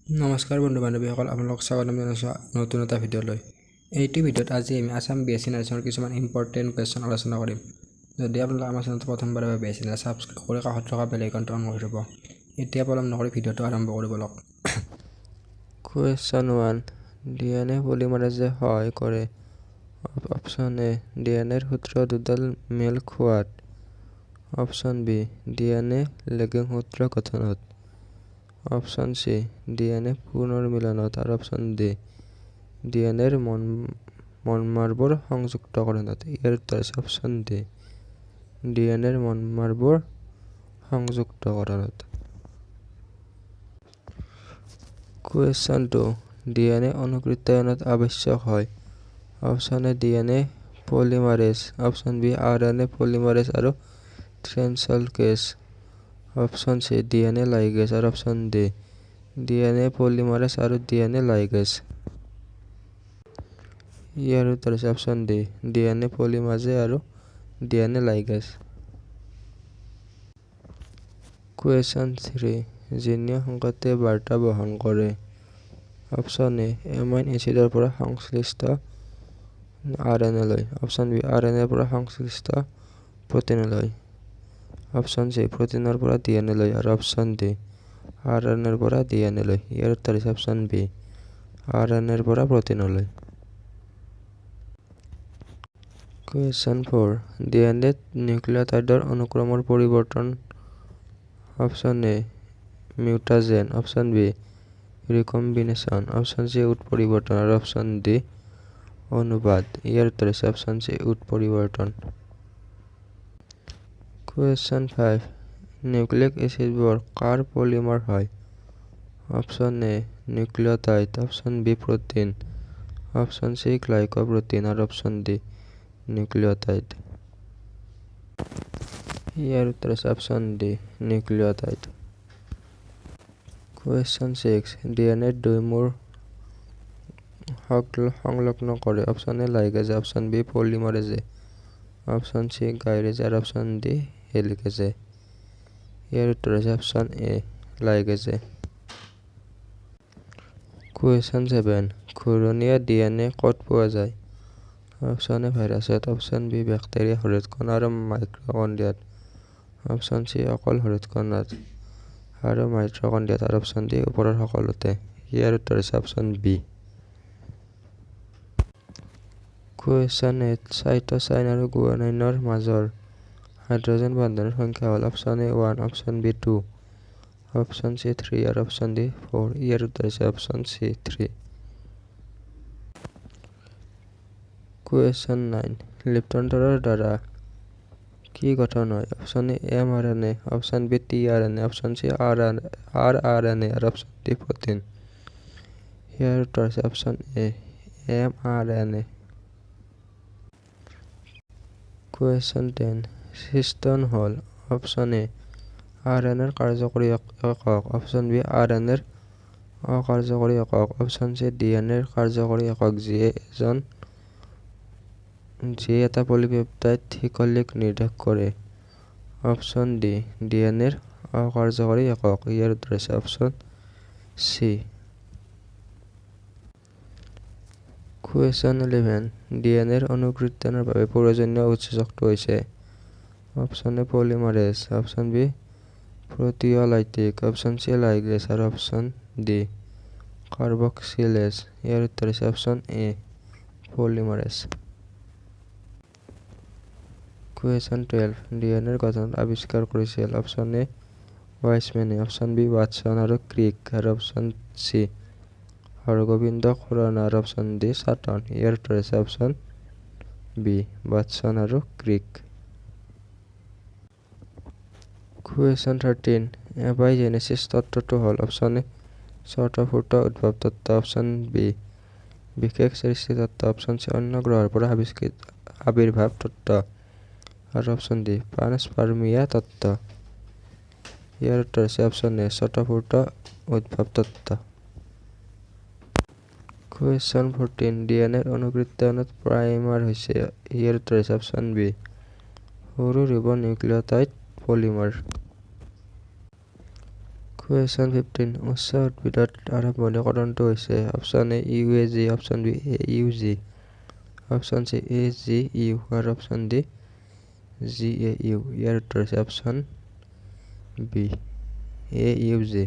নমস্কাৰ বন্ধু বান্ধৱীসকল, আপোনালোকক স্বাগতম জনাইছোঁ নতুন এটা ভিডিঅ'লৈ। এইটো ভিডিঅ'ত আজি আমি আছাম BSc নাৰ্ছিঙৰ কিছুমান ইম্পৰ্টেণ্ট কুৱেশ্যন আলোচনা কৰিম। যদি আপোনালোকে আমাৰ চেনেলটো প্ৰথমবাৰৰ বাবে BSc ছাবস্ক্ৰাইব কৰি কাষত থকা বেল আইকনটো অন কৰি থ'ব। এতিয়া পলম নকৰি ভিডিঅ'টো আৰম্ভ কৰিব লওক। কুৱেশ্যন 1 DNA পলিমাৰেজে সহায় কৰে। অপশ্যন এ DNA সূত্ৰ দুডাল মেল খোৱাত। অপশ্যন বি DNA লেগিং সূত্ৰ গঠনত। অপশ্যন চি DNA পুনৰ মিলনত। আৰু অপশ্যন ডি DNA মনমাৰবোৰ সংযুক্তকৰণত। ইয়াৰ উত্তৰ হৈছে অপশ্যন ডি DNA মনমাৰবোৰ সংযুক্তকৰণত। কুৱেশ্যন 2 DNA অনুকৃত্যায়নত আৱশ্যক হয়। Option A DNA polymerase. Option B RNA polymerase আৰু ট্ৰেন্সলকেজ। Option C DNA ligase. আৰু অপশ্যন ডি DNA পলিমাৰেজ আৰু DNA লাইগেজ। ইয়াৰ উত্তৰ হৈছে অপশ্যন ডি DNA পলিমাৰেজ আৰু DNA লাইগেজ। কুৱেশ্যন 3 জিনীয় সংকেতে বাৰ্তা বহন কৰে। অপশ্যন এ এমাইন এচিডৰ পৰা সংশ্লিষ্ট RNA লৈ। অপশ্যন বি RNAৰ পৰা সংশ্লিষ্ট প্ৰটিন লৈ। অপশ্যন চি প্ৰটিনৰ পৰা DNA লৈ। আৰু অপশ্যন ডি RNAৰ পৰা DNA লৈ। ইয়াৰ উত্তৰ হৈছে অপশ্যন বি RNAৰ পৰা প্ৰটিনলৈ। কুৱেশ্যন 4 DNAত নিউক্লিঅটাইডৰ অনুক্ৰমৰ পৰিৱৰ্তন। Option A mutagen. Option B recombination. Option C উৎপৰিৱৰ্তন। আৰু অপশ্যন ডি অনুবাদ। ইয়াৰ উত্তৰ হৈছে অপশ্যন চি উৎপৰিৱৰ্তন। কুৱেশ্যন 5 নিউক্লিক এচিডবোৰ কাৰ পলিমাৰ হয়। Option A nucleotide. Option B protein. Option C glycoprotein. আৰু অপশ্যন ডি নিউক্লিঅটাইড। ইয়াৰ উত্তৰ হৈছে option D nucleotide. Question 6 DNA দুই মূৰ সংলগ্ন কৰে। অপশ্যন এ লাইগেজে। অপশ্যন বি পলিমাৰেজে। অপশ্যন চি গাইৰেজে। আৰু অপশ্যন ডি হেলিকেজে। ইয়াৰ উত্তৰ হৈছে অপশ্যন এ লাইগেজে। কুৱেশ্যন 7 ঘূৰণীয়া DNA ক'ত পোৱা যায়। অপশ্যন এ ভাইৰাছত। অপশ্যন বি বেক্টেৰিয়া হৃদকণা আৰু মাইক্ৰকণ্ড্ৰিয়াত। অপশ্যন চি অকল হৃদকণাত আৰু মাইক্ৰকণ্ড্ৰিয়াত। আৰু অপশ্যন ডি ওপৰৰ সকলোতে। ইয়াৰ উত্তৰ হৈছে অপশ্যন বি। কুৱেশ্যন 8 চাইটোচাইন আৰু গুৱানাইনৰ মাজৰ হাইড্ৰজেন বন্ধনৰ সংখ্যা হ'ল। Option A 1। Option B 2। Option C 3। আৰু অপশ্যন ডি 4। ইয়াৰ উত্তৰ হৈছে অপশ্যন চি 3। কুৱেশ্যন 9 লিপ্টন তৰাৰ দ্বাৰা কি গঠন হয়। Option A mRNA। Option B tRNA। Option C rRNA। আৰু অপশ্যন ডি প্ৰটিন। ইয়াৰ উত্তৰ হৈছে option A mRNA। Question 10 histone হ'ল। অপশ্যন এ RNAৰ কাৰ্যকৰী একক। অপশ্যন বি RNAৰ অকাৰ্যকৰী একক। অপশ্যন চি DNAৰ কাৰ্যকৰী একক যিয়ে এটা পলিপেপ্টাইড শিকলিক নিৰ্দেশ কৰে। অপশ্যন ডি DNAৰ অকাৰ্যকৰী একক। ইয়াৰ উত্তৰ হৈছে অপশ্যন চি। কুৱেশ্যন 11 DNAৰ অনুকৃত্যায়নৰ বাবে প্ৰয়োজনীয় উৎসেচকটো হৈছে। Option A polymerase. Option B proteolytic. Option C ligase. আৰু অপশ্যন ডি কাৰ্বক্সিলেজ। ইয়াৰ উত্তৰ হৈছে অপশ্যন এ পলিমাৰেজ। কুৱেশ্যন 12 DNAৰ গঠন আৱিষ্কাৰ কৰিছিল। অপশ্যন এ ৱাইচমেনে। অপশ্যন বি ৱাটছন আৰু ক্ৰিক। আৰু অপশ্যন চি হৰগোবিন্দ খুৰানা। আৰু অপশ্যন ডি চাটন। ইয়াৰ উত্তৰ হৈছে অপশ্যন বি ৱাটছন আৰু ক্ৰিক। কুৱেশ্যন 13 এবাইজেনেচিছ তত্ত্বটো হ'ল। অপশ্যন এ স্বতঃস্ফূৰ্ত উদ্ভৱ তত্ত্ব। অপশ্যন বি বিশেষ সৃষ্টি তত্ত্ব। অপশ্যন চি অন্য গ্ৰহৰ পৰা আৱিৰ্ভাৱ তত্ত্ব। আৰু অপশ্যন ডি পানস্পাৰ্মিয়া তত্ত্ব। ইয়াৰ উত্তৰ হৈছে অপশ্যন এ স্বতঃস্ফূৰ্ত উদ্ভৱ তত্ত্ব। কুৱেশ্যন 14 DNAৰ অনুকৃত্যায়নত প্ৰাইমাৰ হৈছে। ইয়াৰ উত্তৰ হৈছে অপশ্যন বি সৰু ৰিবন নিউক্লিঅটাইড পলিমাৰ। কুৱেশ্যন 15 উচ্চ উদ্ভিদত আৰম্ভণিকৰণটো হৈছে option A U A G, option B A U G, option C A G U আৰু option D G A U. ইয়াৰ উত্তৰ হৈছে option B A U G.